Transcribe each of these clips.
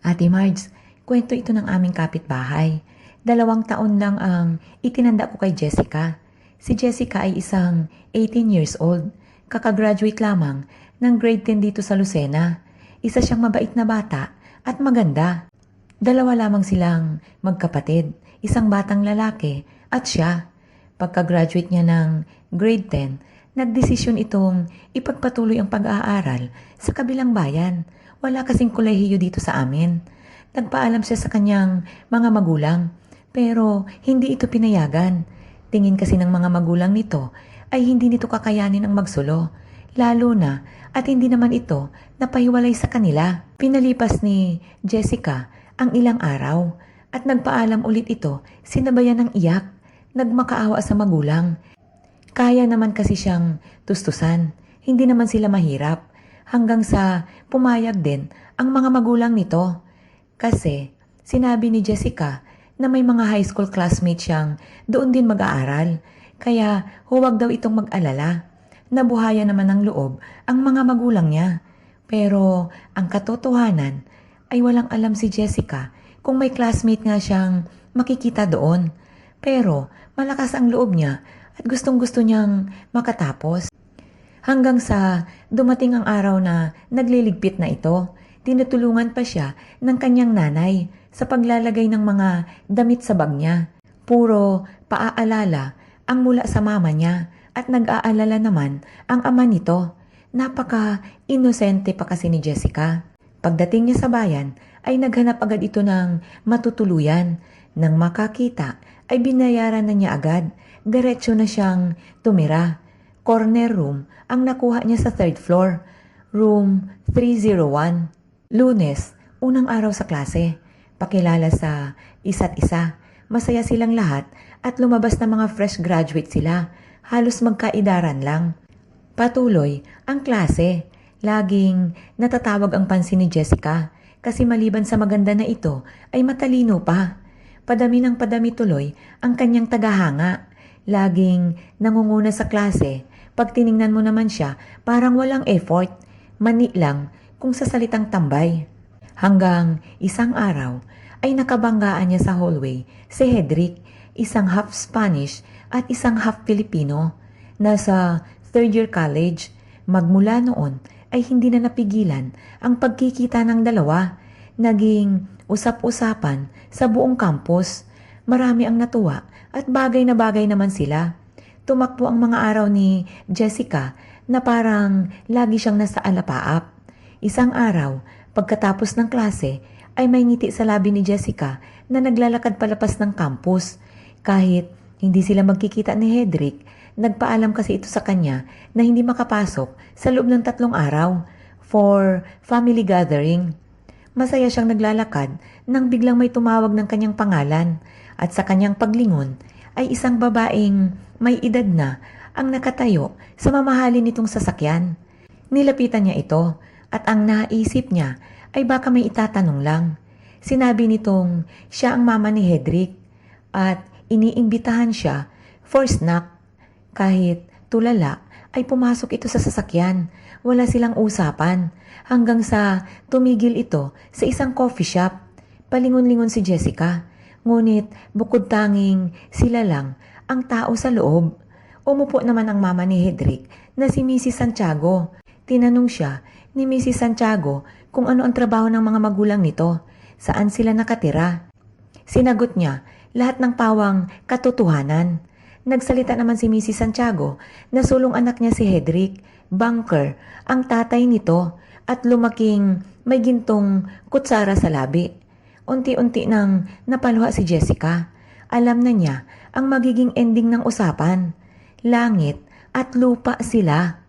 Ate Marge, kwento ito ng aming kapitbahay. 2 taon lang ang itinanda ko kay Jessica. Si Jessica ay isang 18 years old. Kakagraduate lamang ng grade 10 dito sa Lucena. Isa siyang mabait na bata at maganda. 2 lamang silang magkapatid, isang batang lalaki at siya. Pagka-graduate niya ng grade 10, nagdesisyon itong ipagpatuloy ang pag-aaral sa kabilang bayan. Wala kasing kolehiyo dito sa amin. Nagpaalam siya sa kanyang mga magulang, pero hindi ito pinayagan. Tingin kasi ng mga magulang nito ay hindi nito kakayanin ang magsulo, lalo na at hindi naman ito napahiwalay sa kanila. Pinalipas ni Jessica ang ilang araw at nagpaalam ulit ito, sinabayan ng iyak, nagmakaawa sa magulang. Kaya naman kasi siyang tustusan, hindi naman sila mahirap. Hanggang sa pumayag din ang mga magulang nito. Kasi sinabi ni Jessica na may mga high school classmates siyang doon din mag-aaral. Kaya huwag daw itong mag-alala. Nabuhayan naman ng loob ang mga magulang niya. Pero ang katotohanan ay walang alam si Jessica kung may classmate nga siyang makikita doon. Pero malakas ang loob niya at gustong-gusto niyang makatapos. Hanggang sa dumating ang araw na nagliligpit na ito, tinutulungan pa siya ng kanyang nanay sa paglalagay ng mga damit sa bag niya. Puro paaalala ang mula sa mama niya at nag-aalala naman ang ama nito. Napaka-inosente pa kasi ni Jessica. Pagdating niya sa bayan ay naghanap agad ito ng matutuluyan. Nang makakita ay binayaran na niya agad. Diretso na siyang tumira. Corner room ang nakuha niya sa 3rd floor, room 301. Lunes, unang araw sa klase. Pakilala sa isa't isa. Masaya silang lahat at lumabas na mga fresh graduate sila. Halos magkaidaran lang. Patuloy ang klase. Laging natatawag ang pansin ni Jessica kasi maliban sa maganda na ito ay matalino pa. Padami ng padami tuloy ang kanyang tagahanga. Laging nangunguna sa klase. Pag tiningnan mo naman siya, parang walang effort. Mani lang kung sa salitang tambay. Hanggang isang araw ay nakabanggaan niya sa hallway si Hedrick, isang half Spanish at isang half Filipino. Nasa 3rd year college, magmula noon ay hindi na napigilan ang pagkikita ng dalawa. Naging usap-usapan sa buong campus. Marami ang natuwa at bagay na bagay naman sila. Tumakbo ang mga araw ni Jessica na parang lagi siyang nasa alapaap. Isang araw, pagkatapos ng klase, ay may ngiti sa labi ni Jessica na naglalakad palapas ng campus. Kahit hindi sila magkikita ni Hedrick, nagpaalam kasi ito sa kanya na hindi makapasok sa loob ng 3 araw for family gathering. Masaya siyang naglalakad nang biglang may tumawag ng kanyang pangalan at sa kanyang paglingon ay isang babaeng may edad na ang nakatayo sa mamahalin nitong sasakyan. Nilapitan niya ito at ang naisip niya ay baka may itatanong lang. Sinabi nitong siya ang mama ni Hedrick at iniimbitahan siya for snack. Kahit tulala ay pumasok ito sa sasakyan. Wala silang usapan hanggang sa tumigil ito sa isang coffee shop. Palingon-lingon si Jessica. Ngunit bukod tanging sila lang ang tao sa loob. Umupo naman ang mama ni Hedrick na si Mrs. Santiago. Tinanong siya ni Mrs. Santiago kung ano ang trabaho ng mga magulang nito, saan sila nakatira. Sinagot niya lahat ng pawang katotohanan. Nagsalita naman si Mrs. Santiago na sulong anak niya si Hedrick, banker, ang tatay nito at lumaking may gintong kutsara sa labi. Unti-unti nang napaluha si Jessica. Alam na niya ang magiging ending ng usapan. Langit at lupa sila.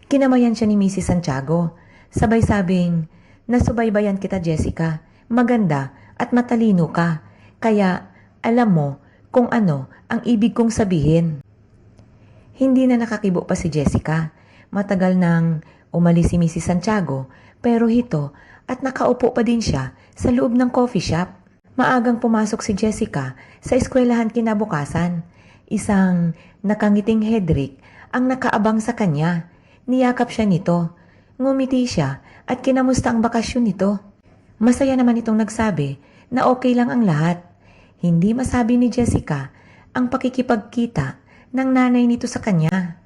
Kinamayan siya ni Mrs. Santiago. Sabay sabing, nasubaybayan kita Jessica. Maganda at matalino ka. Kaya alam mo kung ano ang ibig kong sabihin. Hindi na nakakibo pa si Jessica. Matagal nang umalis si Mrs. Santiago pero hito at nakaupo pa din siya sa loob ng coffee shop. Maagang pumasok si Jessica sa eskwelahan kinabukasan. Isang nakangiting Hedrick ang nakaabang sa kanya. Niyakap siya nito. Ngumiti siya at kinamusta ang bakasyon nito. Masaya naman itong nagsabi na okay lang ang lahat. Hindi masabi ni Jessica ang pakikipagkita ng nanay nito sa kanya.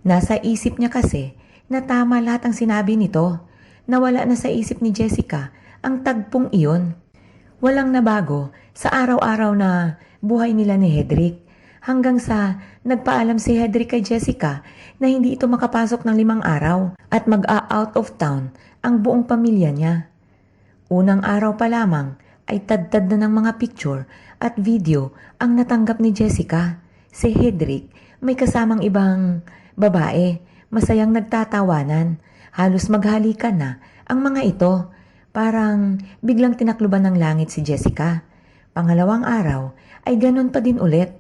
Nasa isip niya kasi na tama lahat ang sinabi nito. Nawala na sa isip ni Jessica ang tagpong iyon. Walang nabago sa araw-araw na buhay nila ni Hedrick hanggang sa nagpaalam si Hedrick kay Jessica na hindi ito makapasok ng 5 araw at mag-out of town ang buong pamilya niya. Unang araw pa lamang ay tad-tad na ng mga picture at video ang natanggap ni Jessica. Si Hedrick may kasamang ibang babae, masayang nagtatawanan, halos maghalikan na ang mga ito. Parang biglang tinakluban ng langit si Jessica. Pangalawang araw ay ganun pa din ulit.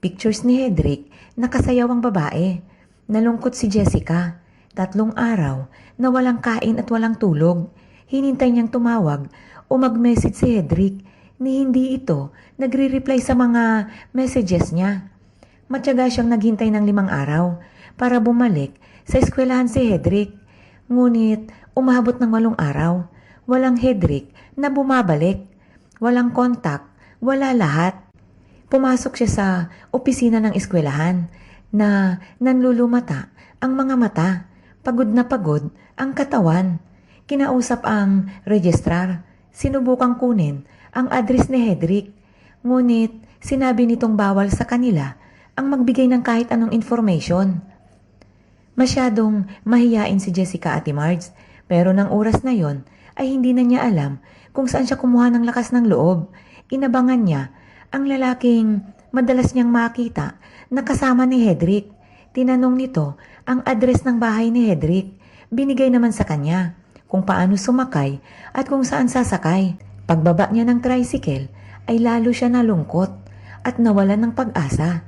Pictures ni Hedrick na kasayawang babae. Nalungkot si Jessica. 3 araw na walang kain at walang tulog. Hinintay niyang tumawag o mag-message si Hedrick ni hindi ito nagre-reply sa mga messages niya. Matyaga siyang naghintay ng 5 araw para bumalik sa eskwelahan si Hedrick. Ngunit umabot ng 8 araw. Walang Hedrick na bumabalik. Walang kontak. Wala lahat. Pumasok siya sa opisina ng eskwelahan na nanlulumata ang mga mata. Pagod na pagod ang katawan. Kinausap ang registrar. Sinubukang kunin ang address ni Hedrick. Ngunit sinabi nitong bawal sa kanila ang magbigay ng kahit anong information. Masyadong mahiyain si Jessica Ate Marge, pero ng oras na yon ay hindi na niya alam kung saan siya kumuha ng lakas ng loob. Inabangan niya ang lalaking madalas niyang makita na kasama ni Hedrick. Tinanong nito ang address ng bahay ni Hedrick. Binigay naman sa kanya kung paano sumakay at kung saan sasakay. Pagbaba niya ng tricycle ay lalo siya nalungkot at nawalan ng pag-asa.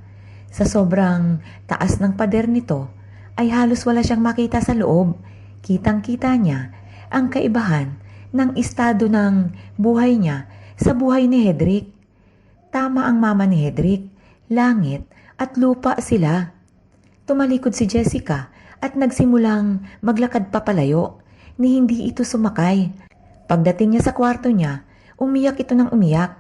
Sa sobrang taas ng pader nito ay halos wala siyang makita sa loob. Kitang-kita niya ang kaibahan ng estado ng buhay niya sa buhay ni Hedrick. Tama ang mama ni Hedrick, langit at lupa sila. Tumalikod si Jessica at nagsimulang maglakad papalayo ni hindi ito sumakay. Pagdating niya sa kwarto niya, umiyak ito ng umiyak.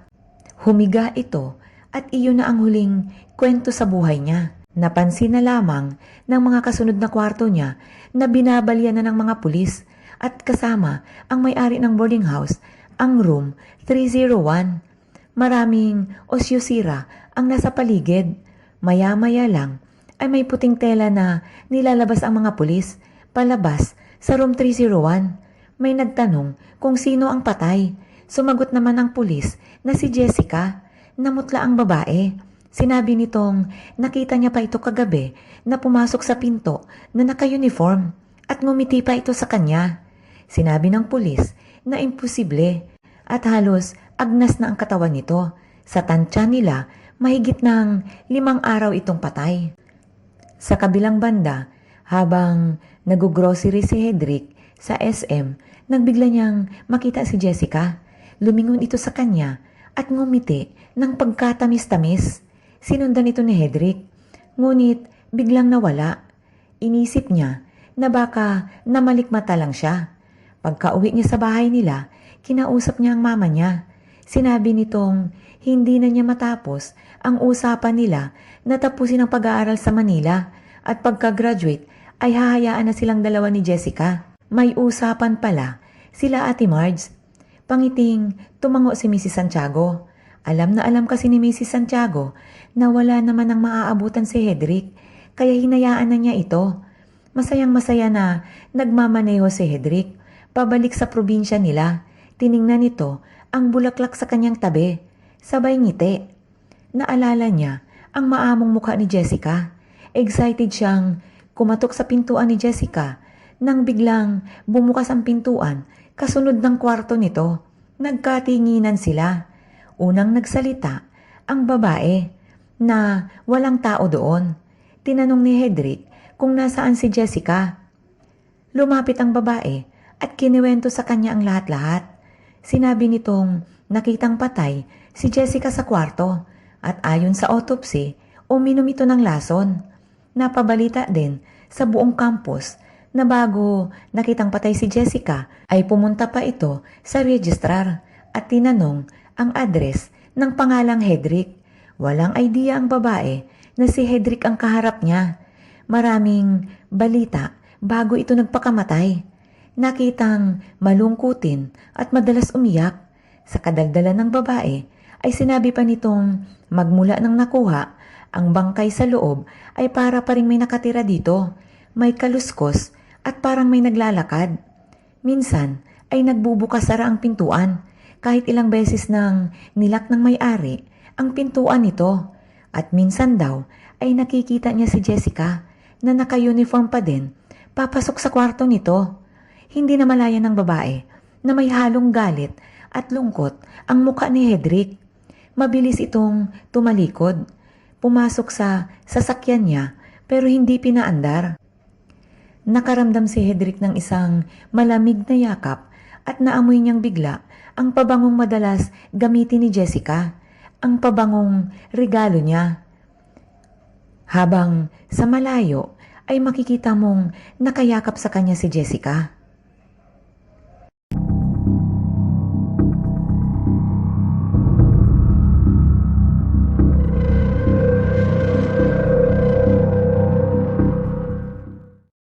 Humiga ito at iyon na ang huling kwento sa buhay niya. Napansin na lamang ng mga kasunod na kwarto niya na binabalya na ng mga pulis at kasama ang may-ari ng boarding house, ang room 301. Maraming osyosira ang nasa paligid. Maya-maya lang ay may puting tela na nilalabas ang mga pulis palabas sa room 301. May nagtanong kung sino ang patay. Sumagot naman ang pulis na si Jessica. Namutla ang babae. Sinabi nitong nakita niya pa ito kagabi na pumasok sa pinto na naka-uniform at ngumiti pa ito sa kanya. Sinabi ng pulis na imposible at halos agnas na ang katawan nito. Sa tansya nila, mahigit ng 5 araw itong patay. Sa kabilang banda, habang nag-grocery si Hedrick sa SM, nagbigla niyang makita si Jessica. Lumingon ito sa kanya at ngumiti ng pagkatamis-tamis. Sinundan ito ni Hedrick, ngunit biglang nawala. Inisip niya na baka namalikmata lang siya. Pagka-uwi niya sa bahay nila, kinausap niya ang mama niya. Sinabi nitong hindi na niya matapos ang usapan nila na tapusin ang pag-aaral sa Manila at pagka-graduate ay hahayaan na silang dalawa ni Jessica. May usapan pala sila Ate Marge. Pangiting tumango si Mrs. Santiago. Alam na alam kasi ni Mrs. Santiago na wala naman ang maaabutan si Hedrick, kaya hinayaan na niya ito. Masayang masaya na nagmamaneho si Hedrick pabalik sa probinsya nila. Tiningnan nito ang bulaklak sa kanyang tabi. Sabay ngiti. Naalala niya ang maamong mukha ni Jessica. Excited siyang kumatok sa pintuan ni Jessica nang biglang bumukas ang pintuan kasunod ng kwarto nito. Nagkatinginan sila. Unang nagsalita ang babae na walang tao doon. Tinanong ni Hedrick kung nasaan si Jessica. Lumapit ang babae at kiniwento sa kanya ang lahat-lahat. Sinabi nitong nakitang patay si Jessica sa kwarto at ayon sa autopsy, uminom ito ng lason. Napabalita din sa buong campus na bago nakitang patay si Jessica ay pumunta pa ito sa registrar at tinanong ang address ng pangalang Hedrick. Walang idea ang babae na si Hedrick ang kaharap niya. Maraming balita bago ito nagpakamatay. Nakitang malungkutin at madalas umiyak. Sa kadagdalan ng babae ay sinabi pa nitong magmula nang nakuha ang bangkay sa loob ay para pa ring may nakatira dito. May kaluskos at parang may naglalakad. Minsan ay nagbubukas sara ang pintuan kahit ilang beses nang nilak ng may-ari ang pintuan nito. At minsan daw ay nakikita niya si Jessica na naka-uniform pa din papasok sa kwarto nito. Hindi na malaya ng babae na may halong galit at lungkot ang muka ni Hedrick. Mabilis itong tumalikod. Pumasok sa sasakyan niya pero hindi pinaandar. Nakaramdam si Hedrick ng isang malamig na yakap at naamoy niyang bigla ang pabangong madalas gamitin ni Jessica, ang pabangong regalo niya. Habang sa malayo ay makikita mong nakayakap sa kanya si Jessica.